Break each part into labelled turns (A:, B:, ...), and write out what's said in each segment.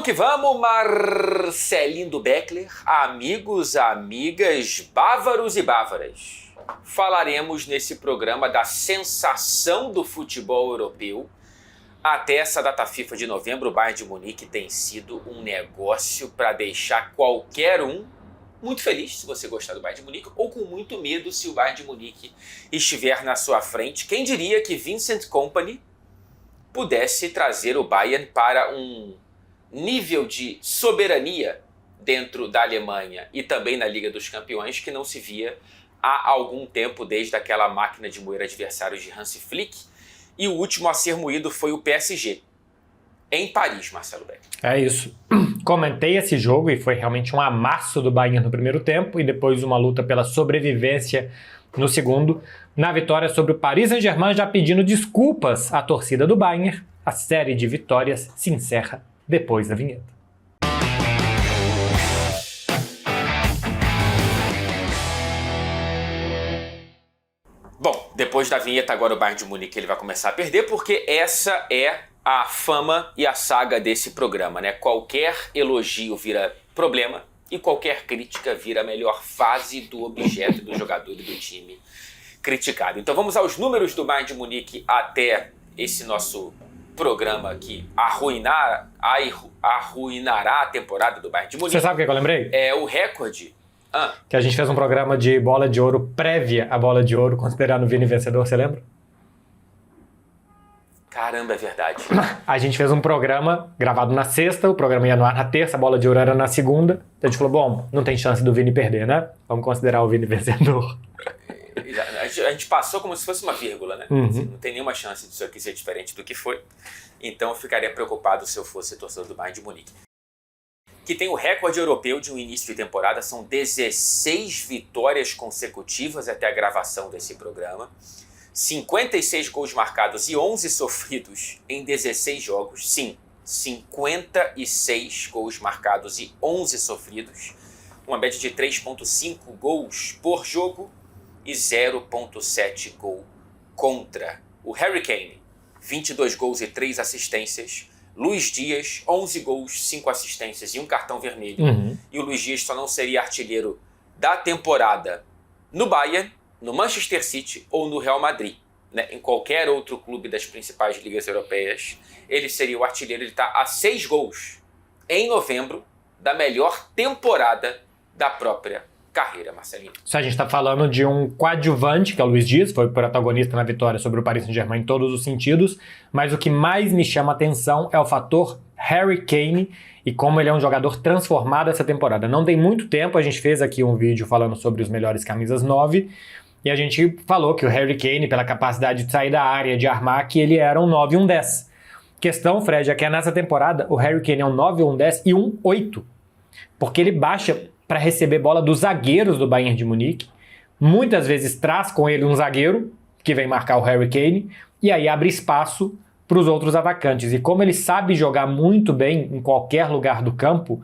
A: que vamos, Marcelinho Beckler, amigos, amigas, bávaros e bávaras. Falaremos nesse programa da sensação do futebol europeu. Até essa data FIFA de novembro, o Bayern de Munique tem sido um negócio para deixar qualquer um muito feliz se você gostar do Bayern de Munique, ou com muito medo se o Bayern de Munique estiver na sua frente. Quem diria que Vincent Kompany pudesse trazer o Bayern para um nível de soberania dentro da Alemanha e também na Liga dos Campeões que não se via há algum tempo, desde aquela máquina de moer adversários de Hansi Flick. E o último a ser moído foi o PSG, em Paris, Marcelo Beck.
B: É isso. Comentei esse jogo e foi realmente um amasso do Bayern no primeiro tempo e depois uma luta pela sobrevivência no segundo. Na vitória sobre o Paris Saint-Germain, já pedindo desculpas à torcida do Bayern, a série de vitórias se encerra depois da vinheta.
A: Bom, depois da vinheta agora o Bayern de Munique ele vai começar a perder, porque essa é a fama e a saga desse programa, né? Qualquer elogio vira problema e qualquer crítica vira a melhor fase do objeto, do jogador e do time criticado. Então vamos aos números do Bayern de Munique até esse nosso programa que arruinará a temporada do Bayern de Munique.
B: Você sabe o que eu lembrei?
A: É o recorde.
B: Que a gente fez um programa de bola de ouro prévia à bola de ouro, considerando o Vini vencedor, você lembra?
A: Caramba, é verdade.
B: A gente fez um programa gravado na sexta, o programa ia no ar na terça, a bola de ouro era na segunda. Então a gente falou, bom, não tem chance do Vini perder, né? Vamos considerar o Vini vencedor.
A: A gente passou como se fosse uma vírgula, né?
B: Uhum.
A: Não tem nenhuma chance disso aqui ser diferente do que foi. Então eu ficaria preocupado se eu fosse torcedor do Bayern de Munique. Que tem o recorde europeu de um início de temporada, são 16 vitórias consecutivas até a gravação desse programa, 56 gols marcados e 11 sofridos em 16 jogos. Sim, 56 gols marcados e 11 sofridos, uma média de 3,5 gols por jogo e 0,7 gol contra. O Harry Kane, 22 gols e 3 assistências. Luiz Dias, 11 gols, 5 assistências e um cartão vermelho. E o Luiz Dias só não seria artilheiro da temporada no Bayern, no Manchester City ou no Real Madrid. Né? Em qualquer outro clube das principais ligas europeias, ele seria o artilheiro. Ele está a 6 gols em novembro da melhor temporada da própria carreira, Marcelinho.
B: Isso a gente está falando de um coadjuvante, que é o Luiz Dias, foi o protagonista na vitória sobre o Paris Saint-Germain em todos os sentidos, mas o que mais me chama a atenção é o fator Harry Kane e como ele é um jogador transformado essa temporada. Não tem muito tempo, a gente fez aqui um vídeo falando sobre os melhores camisas 9, e a gente falou que o Harry Kane, pela capacidade de sair da área, de armar, que ele era um 9 e um 10. Questão, Fred, é que nessa temporada o Harry Kane é um 9, um 10 e um 8, porque ele baixa para receber bola dos zagueiros do Bayern de Munique, muitas vezes traz com ele um zagueiro que vem marcar o Harry Kane e aí abre espaço para os outros atacantes. E como ele sabe jogar muito bem em qualquer lugar do campo,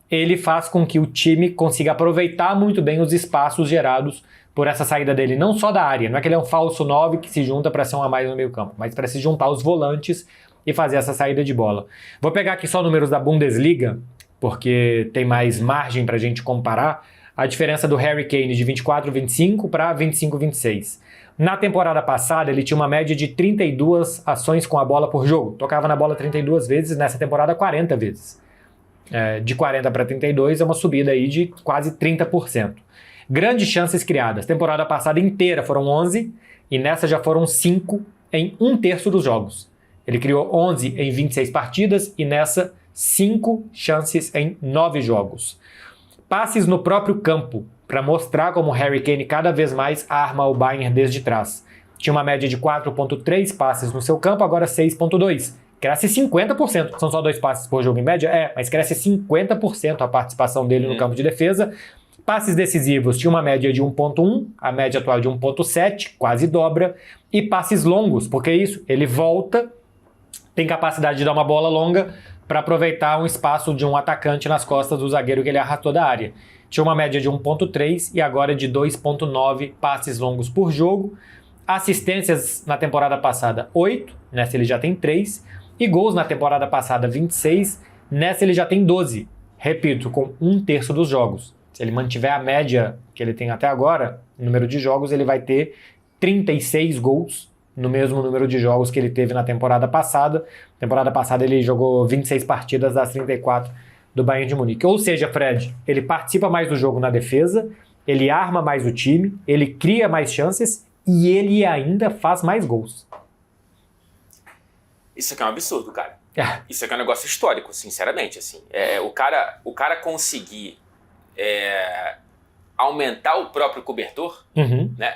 B: ele faz com que o time consiga aproveitar muito bem os espaços gerados por essa saída dele, não só da área, não é que ele é um falso 9 que se junta para ser um a mais no meio campo, mas para se juntar aos volantes e fazer essa saída de bola. Vou pegar aqui só números da Bundesliga, porque tem mais margem para a gente comparar, a diferença do Harry Kane de 24-25 para 25-26. Na temporada passada, ele tinha uma média de 32 ações com a bola por jogo. Tocava na bola 32 vezes, nessa temporada 40 vezes. De 40 para 32 é uma subida aí de quase 30%. Grandes chances criadas. Temporada passada inteira foram 11 e nessa já foram 5 em 1/3 dos jogos. Ele criou 11 em 26 partidas e nessa 5 chances em 9 jogos. Passes no próprio campo, para mostrar como Harry Kane cada vez mais arma o Bayern desde trás. Tinha uma média de 4,3 passes no seu campo, agora 6,2. Cresce 50%. São só 2 passes por jogo em média? Mas cresce 50% a participação dele no campo de defesa. Passes decisivos tinha uma média de 1,1, a média atual de 1,7, quase dobra. E passes longos, porque é isso, ele volta, tem capacidade de dar uma bola longa para aproveitar um espaço de um atacante nas costas do zagueiro que ele arrastou da área. Tinha uma média de 1,3 e agora de 2,9 passes longos por jogo. Assistências na temporada passada, 8, nessa ele já tem 3. E gols na temporada passada, 26. Nessa ele já tem 12. Repito, com 1/3 dos jogos. Se ele mantiver a média que ele tem até agora, número de jogos, ele vai ter 36 gols no mesmo número de jogos que ele teve na temporada passada. Temporada passada ele jogou 26 partidas das 34 do Bayern de Munique. Ou seja, Fred, ele participa mais do jogo na defesa, ele arma mais o time, ele cria mais chances e ele ainda faz mais gols.
A: Isso aqui é um absurdo, cara. Isso aqui é um negócio histórico, sinceramente. Assim. O cara conseguir aumentar o próprio cobertor, né?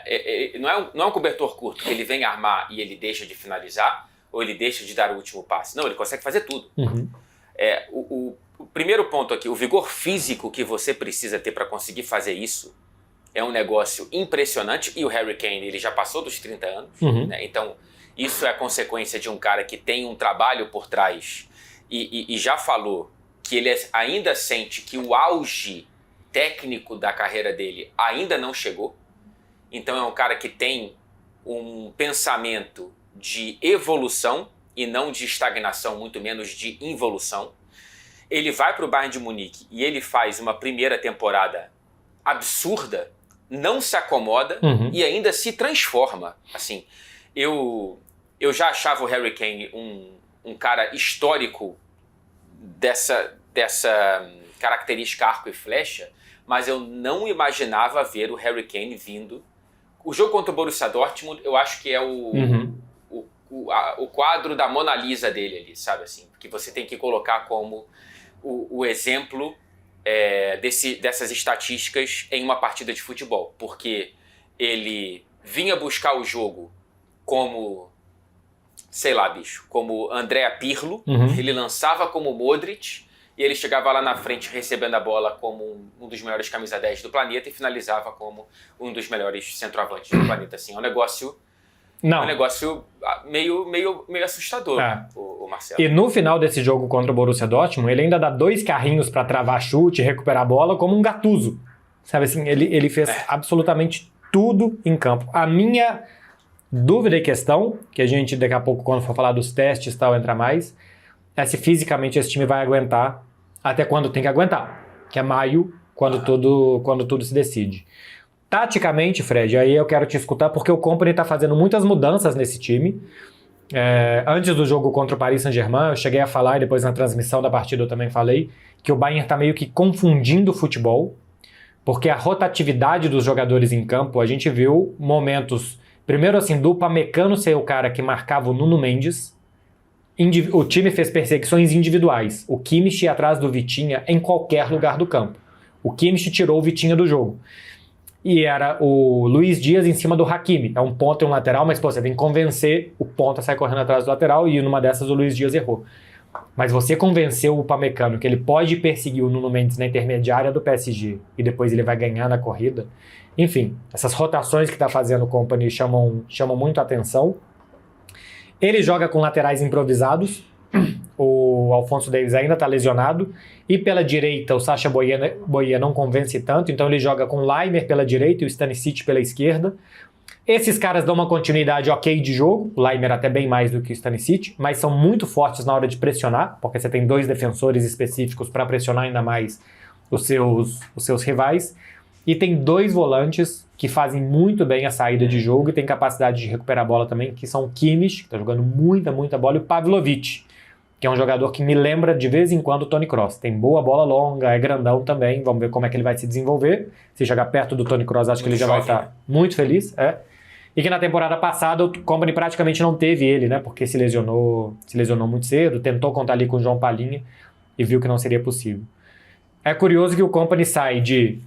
A: Não é um cobertor curto, que ele vem armar e ele deixa de finalizar, ou ele deixa de dar o último passe. Não, ele consegue fazer tudo. O primeiro ponto aqui, o vigor físico que você precisa ter para conseguir fazer isso é um negócio impressionante, e o Harry Kane ele já passou dos 30 anos, né? Então isso é a consequência de um cara que tem um trabalho por trás e já falou que ele ainda sente que o auge técnico da carreira dele ainda não chegou. Então é um cara que tem um pensamento de evolução e não de estagnação, muito menos de involução. Ele vai para o Bayern de Munique e ele faz uma primeira temporada absurda, não se acomoda e ainda se transforma. Assim, eu já achava o Harry Kane um cara histórico dessa característica arco e flecha, mas eu não imaginava ver o Harry Kane vindo. O jogo contra o Borussia Dortmund, eu acho que é o quadro da Mona Lisa dele ali, sabe assim? Porque você tem que colocar como o exemplo dessas estatísticas em uma partida de futebol, porque ele vinha buscar o jogo como, sei lá, bicho, como Andrea Pirlo, ele lançava como Modric, e ele chegava lá na frente recebendo a bola como um dos melhores camisa 10 do planeta e finalizava como um dos melhores centroavantes do planeta. Assim, é um negócio meio assustador, o Marcelo.
B: E no final desse jogo contra o Borussia Dortmund, ele ainda dá 2 carrinhos para travar chute e recuperar a bola como um Gattuso. Sabe assim, ele fez absolutamente tudo em campo. A minha dúvida e questão, que a gente daqui a pouco, quando for falar dos testes e tal, entra mais, é se fisicamente esse time vai aguentar até quando tem que aguentar, que é maio, quando tudo se decide. Taticamente, Fred, aí eu quero te escutar, porque o Kompany está fazendo muitas mudanças nesse time. Antes do jogo contra o Paris Saint-Germain, eu cheguei a falar, e depois na transmissão da partida eu também falei, que o Bayern está meio que confundindo o futebol, porque a rotatividade dos jogadores em campo, a gente viu momentos, primeiro assim, do Upamecano ser o cara que marcava o Nuno Mendes. O time fez perseguições individuais. O Kimmich ia atrás do Vitinha em qualquer lugar do campo. O Kimmich tirou o Vitinha do jogo. E era o Luiz Dias em cima do Hakimi. É um ponta e um lateral, mas você tem que convencer o ponta a sair correndo atrás do lateral, e numa dessas o Luiz Dias errou. Mas você convenceu o Upamecano que ele pode perseguir o Nuno Mendes na intermediária do PSG e depois ele vai ganhar na corrida. Enfim, essas rotações que está fazendo o Kompany chamam muito a atenção. Ele joga com laterais improvisados, o Alphonso Davies ainda está lesionado, e pela direita o Sacha Boey não convence tanto, então ele joga com o Laimer pela direita e o Stanisic pela esquerda. Esses caras dão uma continuidade ok de jogo, o Laimer até bem mais do que o Stanisic, mas são muito fortes na hora de pressionar, porque você tem 2 defensores específicos para pressionar ainda mais os seus rivais, e tem 2 volantes que fazem muito bem a saída de jogo e tem capacidade de recuperar a bola também, que são o Kimmich, que está jogando muita bola, e o Pavlovic, que é um jogador que me lembra de vez em quando o Toni Kroos. Tem boa bola longa, é grandão também, vamos ver como é que ele vai se desenvolver. Se chegar perto do Toni Kroos, acho que ele já vai estar muito feliz. E que na temporada passada o Kompany praticamente não teve ele, né? Porque se lesionou muito cedo, tentou contar ali com o João Palhinha e viu que não seria possível. É curioso que o Kompany sai de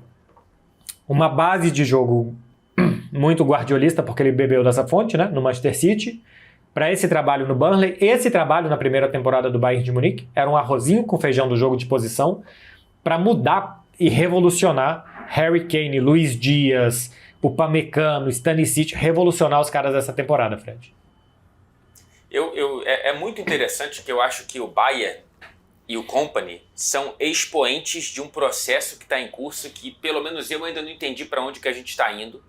B: uma base de jogo muito guardiolista, porque ele bebeu dessa fonte, né, no Manchester City, para esse trabalho no Burnley. Esse trabalho na primeira temporada do Bayern de Munique era um arrozinho com feijão do jogo de posição para mudar e revolucionar Harry Kane, Luiz Dias, Upamecano, Stanisic, revolucionar os caras dessa temporada, Fred.
A: É muito interessante que eu acho que o Bayern e o Kompany são expoentes de um processo que está em curso que, pelo menos eu ainda não entendi para onde que a gente está indo,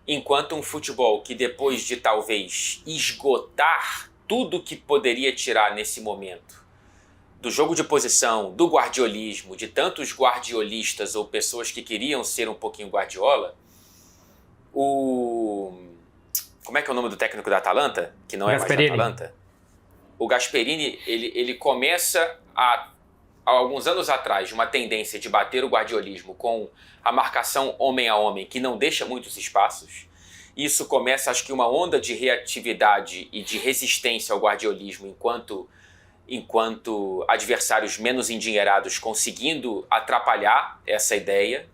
A: enquanto um futebol que, depois de talvez esgotar tudo que poderia tirar nesse momento do jogo de posição, do guardiolismo, de tantos guardiolistas ou pessoas que queriam ser um pouquinho Guardiola, como é que é o nome do técnico da Atalanta? Que não
B: Gasperini.
A: É mais da Atalanta. O Gasperini, ele começa há alguns anos atrás uma tendência de bater o guardiolismo com a marcação homem a homem, que não deixa muitos espaços. Isso começa, acho que, uma onda de reatividade e de resistência ao guardiolismo enquanto adversários menos endinheirados conseguindo atrapalhar essa ideia.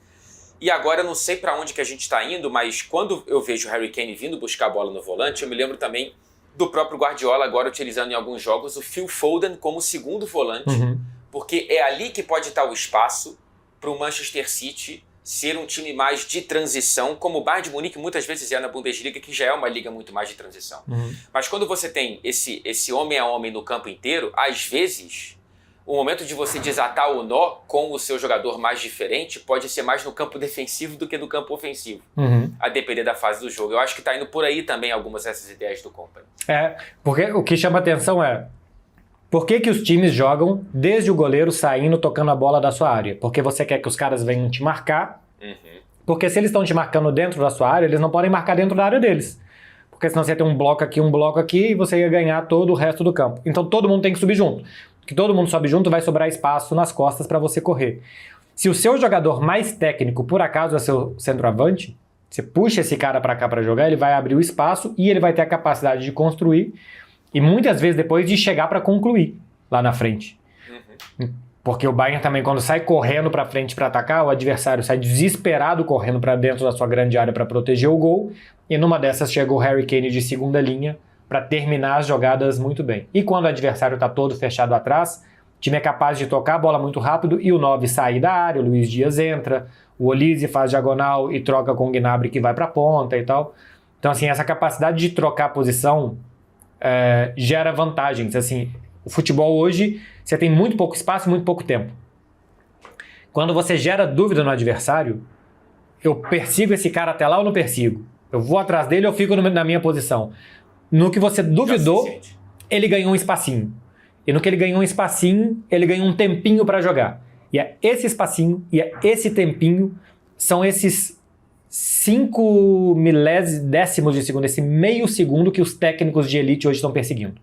A: E agora eu não sei para onde que a gente está indo, mas quando eu vejo o Harry Kane vindo buscar a bola no volante, eu me lembro também do próprio Guardiola agora utilizando em alguns jogos o Phil Foden como segundo volante, porque é ali que pode estar o espaço para o Manchester City ser um time mais de transição, como o Bayern de Munique muitas vezes é na Bundesliga, que já é uma liga muito mais de transição. Mas quando você tem esse homem a homem no campo inteiro, às vezes o momento de você desatar o nó com o seu jogador mais diferente pode ser mais no campo defensivo do que no campo ofensivo, a depender da fase do jogo. Eu acho que está indo por aí também algumas dessas ideias do Kompany.
B: Porque o que chama atenção é por que os times jogam desde o goleiro saindo, tocando a bola da sua área? Porque você quer que os caras venham te marcar, porque se eles estão te marcando dentro da sua área, eles não podem marcar dentro da área deles. Porque senão você ia ter um bloco aqui e você ia ganhar todo o resto do campo. Então todo mundo tem que subir junto. Porque todo mundo sobe junto, vai sobrar espaço nas costas para você correr. Se o seu jogador mais técnico, por acaso, é seu centroavante, você puxa esse cara para cá para jogar, ele vai abrir o espaço e ele vai ter a capacidade de construir e muitas vezes depois de chegar para concluir lá na frente. Porque o Bayern também, quando sai correndo para frente para atacar, o adversário sai desesperado correndo para dentro da sua grande área para proteger o gol, e numa dessas chega o Harry Kane de segunda linha para terminar as jogadas muito bem. E quando o adversário está todo fechado atrás, o time é capaz de tocar a bola muito rápido e o 9 sair da área, o Luiz Dias entra, o Olise faz diagonal e troca com o Gnabry que vai para a ponta e tal. Então, assim, essa capacidade de trocar a posição gera vantagens. Assim, o futebol hoje, você tem muito pouco espaço e muito pouco tempo. Quando você gera dúvida no adversário, eu persigo esse cara até lá ou não persigo? Eu vou atrás dele ou fico na minha posição? No que você duvidou, ele ganhou um espacinho. E no que ele ganhou um espacinho, ele ganhou um tempinho para jogar. E é esse espacinho e é esse tempinho, são esses 5 milésimos de segundo, esse meio segundo que os técnicos de elite hoje estão perseguindo.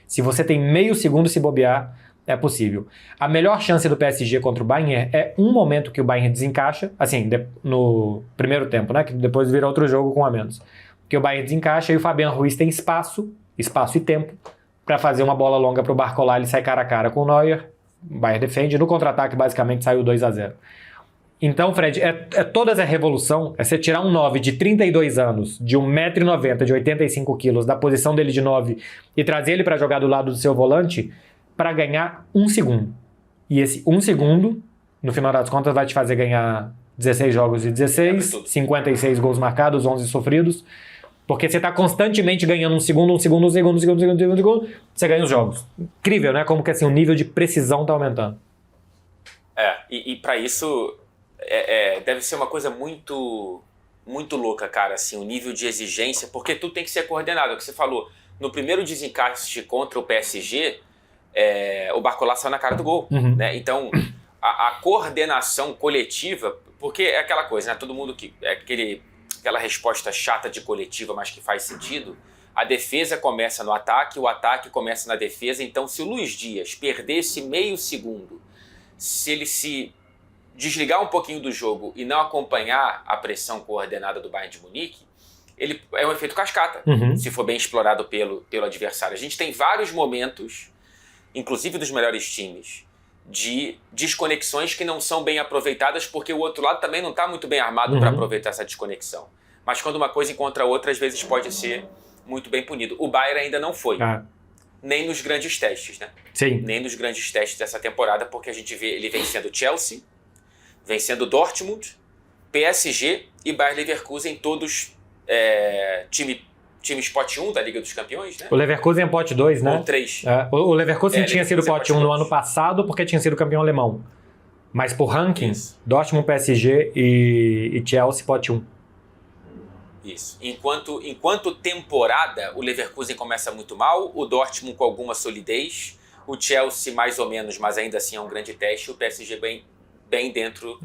B: Se você tem meio segundo, se bobear, é possível. A melhor chance do PSG contra o Bayern é um momento que o Bayern desencaixa, assim, no primeiro tempo, né? Que depois vira outro jogo com a menos. Que o Bayern desencaixa e o Fabian Ruiz tem espaço e tempo para fazer uma bola longa para o Barcola, ele sai cara a cara com o Neuer, o Bayern defende, no contra-ataque basicamente saiu 2-0. Então, Fred, toda essa revolução, é você tirar um 9 de 32 anos, de 1,90 m, de 85 kg, da posição dele de 9 e trazer ele para jogar do lado do seu volante para ganhar 1 segundo. E esse 1 segundo, no final das contas, vai te fazer ganhar 16 jogos de 16, 56 gols marcados, 11 sofridos, porque você está constantemente ganhando um segundo, você ganha os jogos. Incrível, né? Como que assim, o nível de precisão está aumentando.
A: E para isso deve ser uma coisa muito, muito louca, cara, assim, o nível de exigência, porque tudo tem que ser coordenado. É o que você falou, no primeiro desencaixe contra o PSG, o Barcola saiu na cara do gol, né? Então, a coordenação coletiva, porque é aquela coisa, né? Todo mundo que aquela resposta chata de coletiva, mas que faz sentido. A defesa começa no ataque, o ataque começa na defesa. Então, se o Luiz Dias perder esse meio segundo, se ele se desligar um pouquinho do jogo e não acompanhar a pressão coordenada do Bayern de Munique, ele é um efeito cascata, se for bem explorado pelo adversário. A gente tem vários momentos, inclusive dos melhores times, de desconexões que não são bem aproveitadas porque o outro lado também não está muito bem armado para aproveitar essa desconexão. Mas quando uma coisa encontra a outra, às vezes pode ser muito bem punido. O Bayern ainda não foi. Nem nos grandes testes, né?
B: Sim.
A: Nem nos grandes testes dessa temporada, porque a gente vê ele vencendo Chelsea, vencendo Dortmund, PSG e Bayer Leverkusen, todos times pote 1 da Liga dos Campeões, né?
B: O Leverkusen é pote 2, né?
A: Ou 3.
B: O Leverkusen tinha sido pote 1 no
A: 2.
B: ano passado porque tinha sido campeão alemão. Mas por rankings, Dortmund, PSG e Chelsea pote 1.
A: Isso. Enquanto temporada, o Leverkusen começa muito mal, o Dortmund com alguma solidez, O Chelsea mais ou menos, mas ainda assim é um grande teste. O PSG bem dentro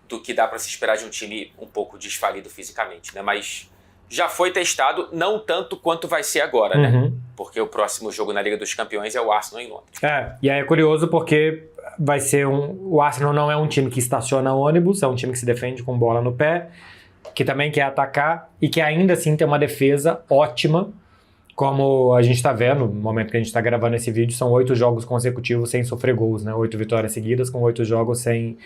A: do que dá para se esperar de um time um pouco desfalido fisicamente, né? Mas já foi testado, não tanto quanto vai ser agora, né? Porque o próximo jogo na Liga dos Campeões é o Arsenal em Londres.
B: E aí é curioso porque vai ser o Arsenal não é um time que estaciona ônibus, é um time que se defende com bola no pé, que também quer atacar e que ainda assim tem uma defesa ótima, como a gente está vendo, no momento que a gente está gravando esse vídeo, são 8 jogos consecutivos sem sofrer gols, né? 8 vitórias seguidas com 8 jogos sem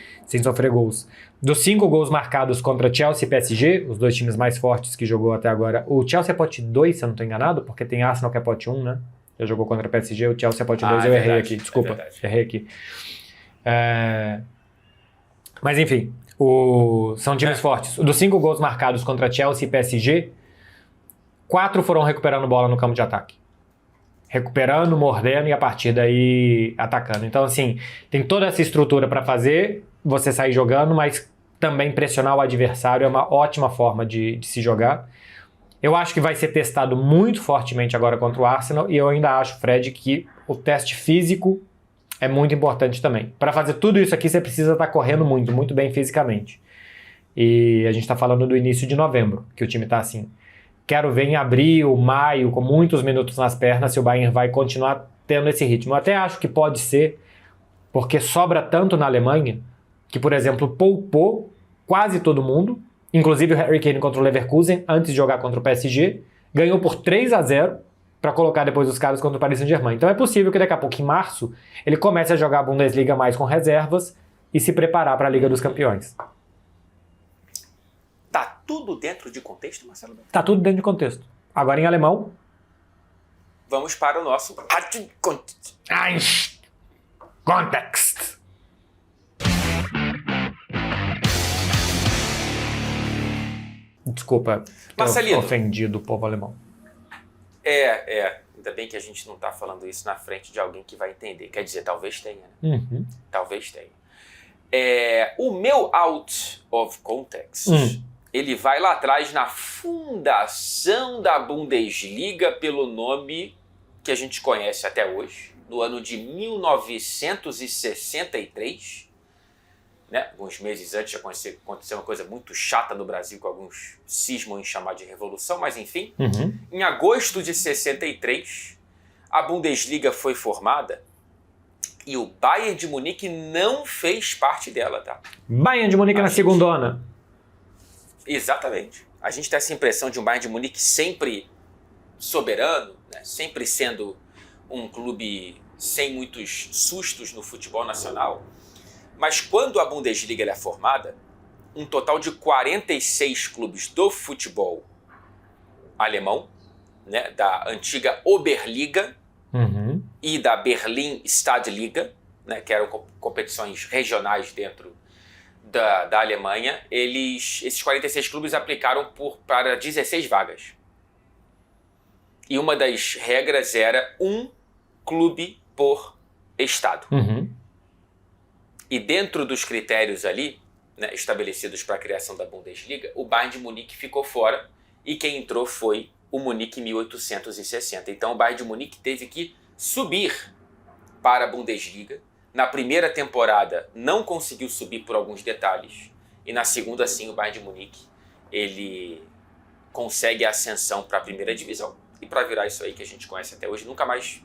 B: sofrer gols. Dos 5 gols marcados contra Chelsea e PSG, os dois times mais fortes que jogou até agora, o Chelsea é pote 2, se eu não estou enganado, porque tem Arsenal que é pote 1, né? Já jogou contra o PSG, o Chelsea é pote 2, eu errei aqui, desculpa, errei aqui. Mas enfim, são times fortes. Dos 5 gols marcados contra Chelsea e PSG, 4 foram recuperando bola no campo de ataque. Recuperando, mordendo e a partir daí atacando. Então, assim, tem toda essa estrutura para fazer você sair jogando, mas também pressionar o adversário é uma ótima forma de se jogar. Eu acho que vai ser testado muito fortemente agora contra o Arsenal e eu ainda acho, Fred, que o teste físico é muito importante também. Para fazer tudo isso aqui, você precisa estar correndo muito, muito bem fisicamente. E a gente está falando do início de novembro, que o time está assim. Quero ver em abril, maio, com muitos minutos nas pernas, se o Bayern vai continuar tendo esse ritmo. Eu até acho que pode ser, porque sobra tanto na Alemanha, que, por exemplo, poupou quase todo mundo, inclusive o Harry Kane contra o Leverkusen, antes de jogar contra o PSG, ganhou por 3-0 para colocar depois os caras contra o Paris Saint-Germain. Então é possível que daqui a pouco, em março, ele comece a jogar a Bundesliga mais com reservas e se preparar para a Liga dos Campeões.
A: Tá tudo dentro de contexto, Marcelo?
B: Tá tudo dentro de contexto. Agora em alemão.
A: Vamos para o nosso
B: Context. Desculpa,
A: Marcelino,
B: ofendido o povo alemão.
A: Ainda bem que a gente não está falando isso na frente de alguém que vai entender. Quer dizer, talvez tenha, né? Talvez tenha. O meu out of context, ele vai lá atrás na fundação da Bundesliga pelo nome que a gente conhece até hoje, no ano de 1963. Né? Alguns meses antes aconteceu uma coisa muito chata no Brasil, que alguns cismam em chamar de revolução, mas enfim. Em agosto de 63, a Bundesliga foi formada e o Bayern de Munique não fez parte dela, tá?
B: Bayern de Munique na segundona.
A: Exatamente. A gente tem essa impressão de um Bayern de Munique sempre soberano, né? Sempre sendo um clube sem muitos sustos no futebol nacional. Mas quando a Bundesliga é formada, um total de 46 clubes do futebol alemão, né, da antiga Oberliga e da Berlin Stadtliga, né, que eram competições regionais dentro da Alemanha, esses 46 clubes aplicaram para 16 vagas. E uma das regras era um clube por estado. E dentro dos critérios ali, né, estabelecidos para a criação da Bundesliga, o Bayern de Munique ficou fora e quem entrou foi o Munique 1860. Então o Bayern de Munique teve que subir para a Bundesliga. Na primeira temporada não conseguiu subir por alguns detalhes e na segunda sim o Bayern de Munique ele consegue a ascensão para a primeira divisão. E para virar isso aí que a gente conhece até hoje, nunca mais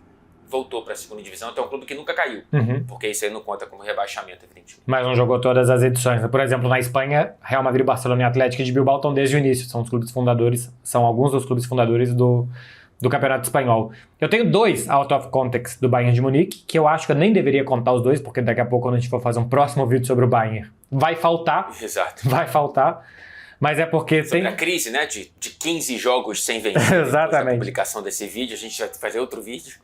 A: voltou para a segunda divisão, então é um clube que nunca caiu, porque isso aí não conta como rebaixamento, evidentemente.
B: Mas não jogou todas as edições. Por exemplo, na Espanha, Real Madrid, Barcelona e Atlético de Bilbao estão desde o início, são alguns dos clubes fundadores do Campeonato Espanhol. Eu tenho 2 out of context do Bayern de Munique, que eu acho que eu nem deveria contar os 2, porque daqui a pouco, quando a gente for fazer um próximo vídeo sobre o Bayern, vai faltar.
A: Exato.
B: Vai faltar. Mas é porque
A: sobre a crise, né, de 15 jogos sem vencer.
B: Exatamente.
A: Depois da publicação desse vídeo, a gente vai fazer outro vídeo.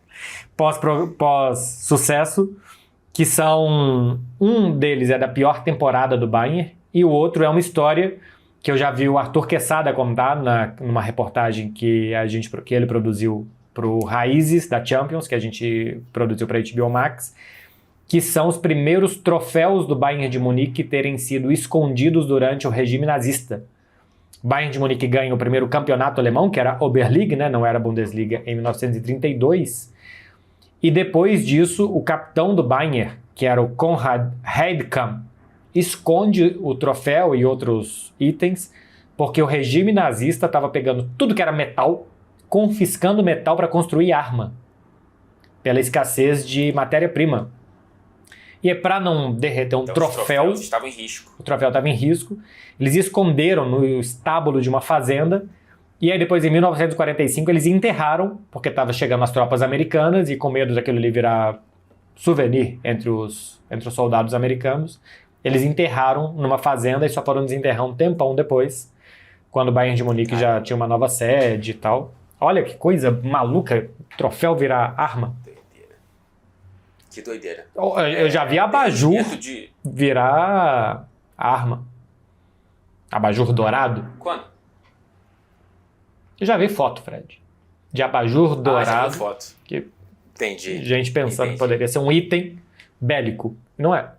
B: Pós-sucesso, que são... Um deles é da pior temporada do Bayern, e o outro é uma história que eu já vi o Arthur Quesada contar numa reportagem que ele produziu para o Raízes da Champions, que a gente produziu para a HBO Max, que são os primeiros troféus do Bayern de Munique terem sido escondidos durante o regime nazista. O Bayern de Munique ganha o primeiro campeonato alemão, que era a Oberliga, né? Não era a Bundesliga, em 1932. E depois disso, o capitão do Bayern, que era o Konrad Heidkamp, esconde o troféu e outros itens, porque o regime nazista estava pegando tudo que era metal, confiscando metal para construir arma, pela escassez de matéria-prima. E para não derreter um
A: Então,
B: troféu,
A: os troféus estavam em risco.
B: o troféu estava em risco, eles esconderam no estábulo de uma fazenda, e aí depois em 1945 eles enterraram, porque estava chegando as tropas americanas, e com medo daquilo ali virar souvenir entre os soldados americanos, eles enterraram numa fazenda e só foram desenterrar um tempão depois, quando o Bayern de Munique já tinha uma nova sede e tal. Olha que coisa maluca, troféu virar arma.
A: Que doideira.
B: Eu já vi abajur virar arma. Abajur dourado.
A: Quando?
B: Eu já vi foto, Fred. De abajur dourado.
A: Já vi foto.
B: Que
A: Entendi.
B: gente pensando que poderia ser um item bélico. Não é?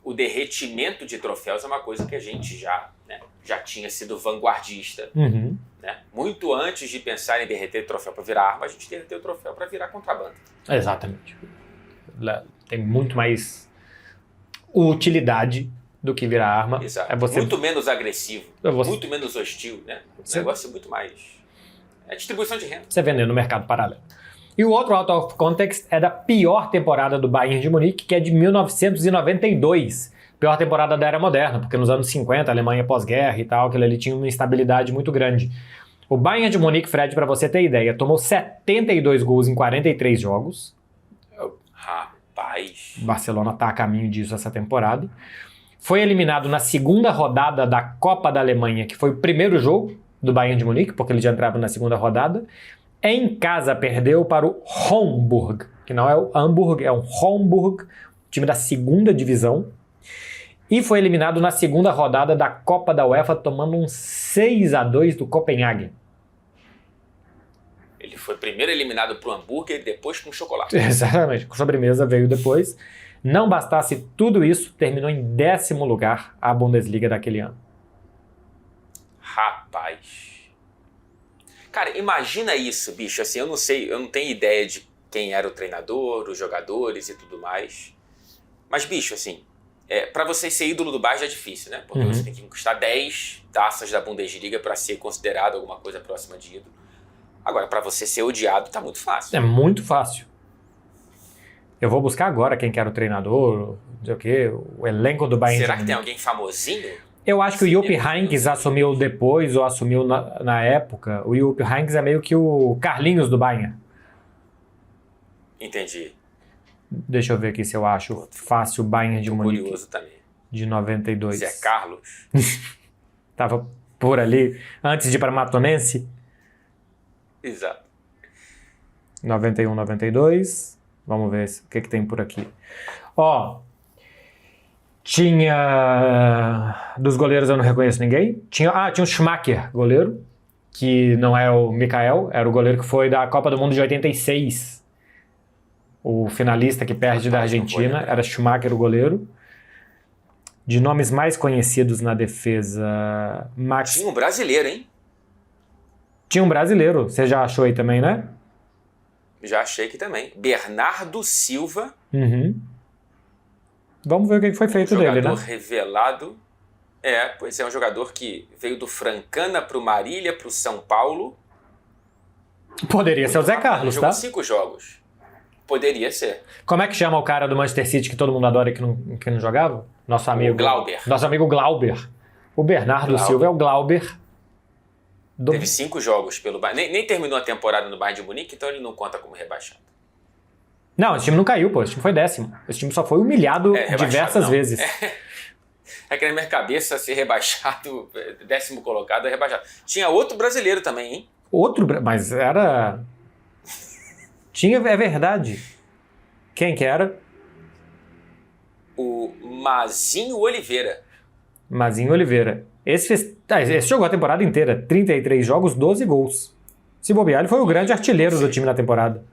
A: O derretimento de troféus é uma coisa que a gente já tinha sido vanguardista.
B: Uhum.
A: Né? Muito antes de pensar em derreter troféu para virar arma, a gente derreteu o troféu para virar contrabando.
B: Exatamente. Tem muito mais utilidade do que virar arma.
A: Exato.
B: É você...
A: Muito menos agressivo, muito menos hostil. Né? O negócio é muito mais... É distribuição de renda.
B: Você vender no mercado paralelo. E o outro out of context é da pior temporada do Bayern de Munique, que é de 1992. Pior temporada da era moderna, porque nos anos 50, a Alemanha pós-guerra e tal, aquilo ali tinha uma instabilidade muito grande. O Bayern de Munique, Fred, para você ter ideia, tomou 72 gols em 43 jogos.
A: Rapaz.
B: O Barcelona está a caminho disso essa temporada. Foi eliminado na segunda rodada da Copa da Alemanha, que foi o primeiro jogo do Bayern de Munique, porque ele já entrava na segunda rodada. Em casa perdeu para o Homburg, que não é o Hamburg, é o Homburg, time da segunda divisão. E foi eliminado na segunda rodada da Copa da UEFA, tomando um 6-2 do Copenhague.
A: Ele foi primeiro eliminado para o hambúrguer e depois com chocolate.
B: Exatamente, com sobremesa veio depois. Não bastasse tudo isso, terminou em 10º lugar a Bundesliga daquele ano.
A: Rapaz. Cara, imagina isso, bicho. Assim, eu não sei, eu não tenho ideia de quem era o treinador, os jogadores e tudo mais. Mas, bicho, assim, para você ser ídolo do Bayern já é difícil, né? Porque você tem que conquistar 10 taças da Bundesliga para ser considerado alguma coisa próxima de ídolo. Agora, para você ser odiado, tá muito fácil.
B: É muito fácil. Eu vou buscar agora quem que era o treinador, não sei o quê, o elenco do Bayern.
A: Será que tem alguém famosinho?
B: Eu acho que o Jupp Heynckes assumiu depois, ou assumiu na época. O Jupp Heynckes é meio que o Carlinhos do Bayern.
A: Entendi.
B: Deixa eu ver aqui se eu acho fácil o Bayern de Munique.
A: Curioso também.
B: De 92.
A: Zé Carlos.
B: Tava por ali, antes de ir para Matonense.
A: Exato.
B: 91, 92. Vamos ver o que tem por aqui. Ó, tinha... Dos goleiros eu não reconheço ninguém. Tinha o Schumacher, goleiro, que não é o Mikael, era o goleiro que foi da Copa do Mundo de 86. O finalista que perde da Argentina era Schumacher, o goleiro. De nomes mais conhecidos na defesa...
A: Tinha um brasileiro, hein?
B: Tinha um brasileiro, você já achou aí também, né?
A: Já achei que também. Bernardo Silva.
B: Uhum. Vamos ver o que foi feito dele, né?
A: Jogador revelado. Pois é, um jogador que veio do Francana pro Marília, pro São Paulo.
B: Poderia ser o Zé Carlos, tá?
A: Jogou 5 jogos. Poderia ser.
B: Como é que chama o cara do Manchester City que todo mundo adora e que não jogava? Nosso amigo
A: Glauber.
B: Nosso amigo Glauber. O Bernardo Silva é o Glauber.
A: Teve 5 jogos pelo Bayern. Nem terminou a temporada no Bayern de Munique, então ele não conta como rebaixado.
B: Não, esse time não caiu, pô. Esse time foi 10º. Esse time só foi humilhado diversas vezes.
A: É que na minha cabeça ser rebaixado, 10º colocado é rebaixado. Tinha outro brasileiro também, hein?
B: Mas era... é verdade. Quem que era?
A: O Mazinho Oliveira.
B: Mazinho Oliveira. Esse jogou a temporada inteira. 33 jogos, 12 gols. Se bobear, ele foi o grande artilheiro do time na temporada.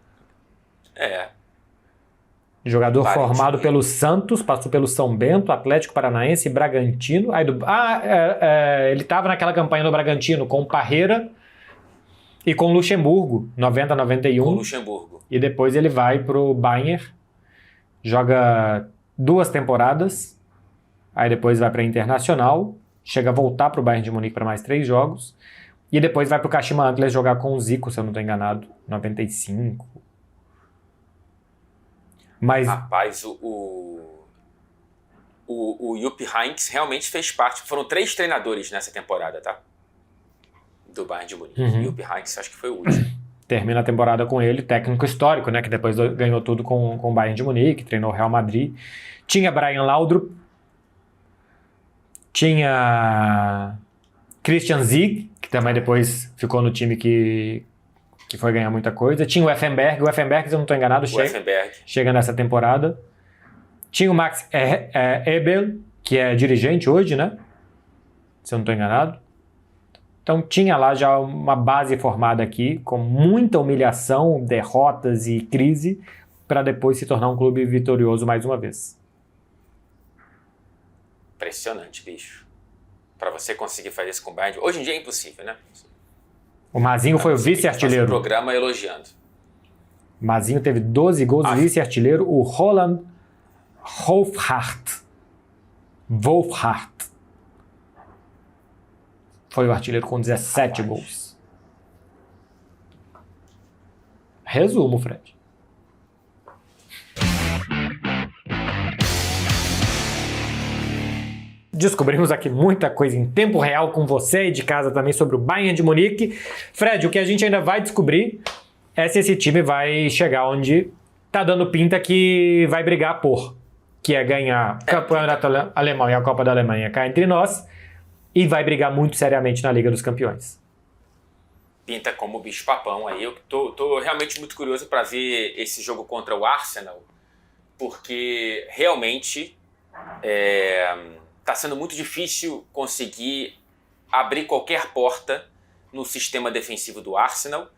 B: Jogador formado pelo Santos, passou pelo São Bento, Atlético Paranaense, Bragantino. Ele estava naquela campanha do Bragantino com o Parreira, E com Luxemburgo, 90-91.
A: Com Luxemburgo.
B: E depois ele vai pro Bayern, joga 2 temporadas, aí depois vai para Internacional, chega a voltar pro Bayern de Munique para mais 3 jogos, e depois vai pro Kashima Antlers jogar com o Zico, se eu não estou enganado, 95. Mas...
A: Rapaz, o Jupp Heynckes realmente fez parte. Foram 3 treinadores nessa temporada, tá? Do Bayern de Munique. Jupp Heynckes acho que foi o último.
B: Termina a temporada com ele, técnico histórico, né? Que depois ganhou tudo com o Bayern de Munique, treinou o Real Madrid. Tinha Brian Laudrup. Tinha Christian Zieg, que também depois ficou no time que foi ganhar muita coisa. Tinha o Effenberg. O Effenberg, se eu não estou enganado, chega nessa temporada. Tinha o Max Ebel, que é dirigente hoje, né? Se eu não estou enganado. Então tinha lá já uma base formada aqui, com muita humilhação, derrotas e crise, para depois se tornar um clube vitorioso mais uma vez.
A: Impressionante, bicho. Para você conseguir fazer isso com o Bayern, hoje em dia é impossível, né?
B: O Mazinho foi o vice-artilheiro.
A: Um programa elogiando.
B: Mazinho teve 12 gols, vice-artilheiro. O Roland Wolfhard foi o artilheiro com 17 gols. Resumo, Fred. Descobrimos aqui muita coisa em tempo real com você e de casa também sobre o Bayern de Munique. Fred, o que a gente ainda vai descobrir é se esse time vai chegar onde tá dando pinta que vai brigar por, que é ganhar o Campeonato Alemão e a Copa da Alemanha cá entre nós, e vai brigar muito seriamente na Liga dos Campeões.
A: Pinta como o bicho-papão aí. Eu tô realmente muito curioso para ver esse jogo contra o Arsenal, porque realmente tá sendo muito difícil conseguir abrir qualquer porta no sistema defensivo do Arsenal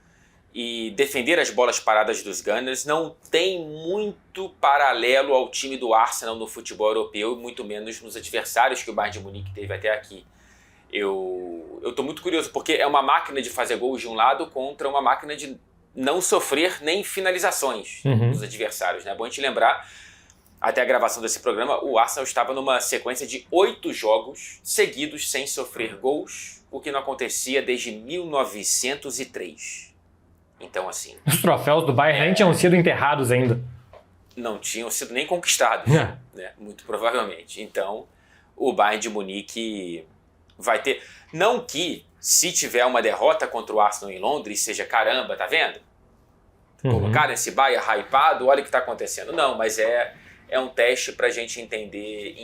A: e defender as bolas paradas dos Gunners. Não tem muito paralelo ao time do Arsenal no futebol europeu, muito menos nos adversários que o Bayern de Munique teve até aqui. Eu tô muito curioso, porque é uma máquina de fazer gols de um lado contra uma máquina de não sofrer nem finalizações dos adversários, né? É bom a gente lembrar, até a gravação desse programa, o Arsenal estava numa sequência de 8 jogos seguidos sem sofrer gols, o que não acontecia desde 1903. Então, assim...
B: Os troféus do Bayern nem tinham sido enterrados ainda.
A: Não tinham sido nem conquistados, né? Muito provavelmente. Então, o Bayern de Munique vai ter... Não que, se tiver uma derrota contra o Arsenal em Londres, seja caramba, tá vendo? Colocaram esse Bayern hypado, olha o que está acontecendo. Não, mas é um teste para a gente entender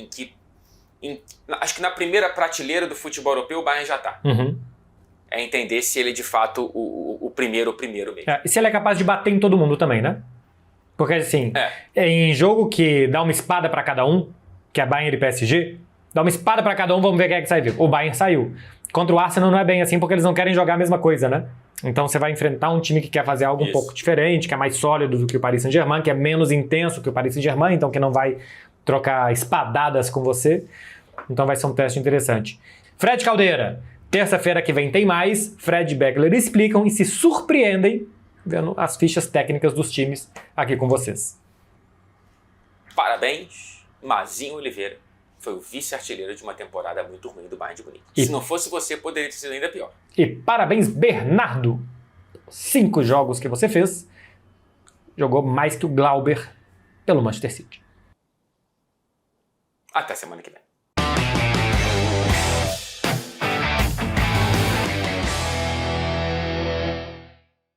A: acho que na primeira prateleira do futebol europeu o Bayern já está. É entender se ele é de fato o primeiro mesmo.
B: E se ele é capaz de bater em todo mundo também, né? Porque assim, em jogo que dá uma espada para cada um, que é Bayern e PSG, dá uma espada para cada um, vamos ver quem é que sai vivo. O Bayern saiu. Contra o Arsenal não é bem assim, porque eles não querem jogar a mesma coisa, né? Então você vai enfrentar um time que quer fazer algo um pouco diferente, que é mais sólido do que o Paris Saint-Germain, que é menos intenso que o Paris Saint-Germain, então que não vai trocar espadadas com você. Então vai ser um teste interessante. Fred Caldeira, terça-feira que vem tem mais. Fred e Beckler explicam e se surpreendem vendo as fichas técnicas dos times aqui com vocês.
A: Parabéns, Mazinho Oliveira. Foi o vice-artilheiro de uma temporada muito ruim do Bayern de Munique. Se não fosse você, poderia ter sido ainda pior.
B: E parabéns, Bernardo. 5 jogos que você fez. Jogou mais que o Glauber pelo Manchester City.
A: Até semana que vem.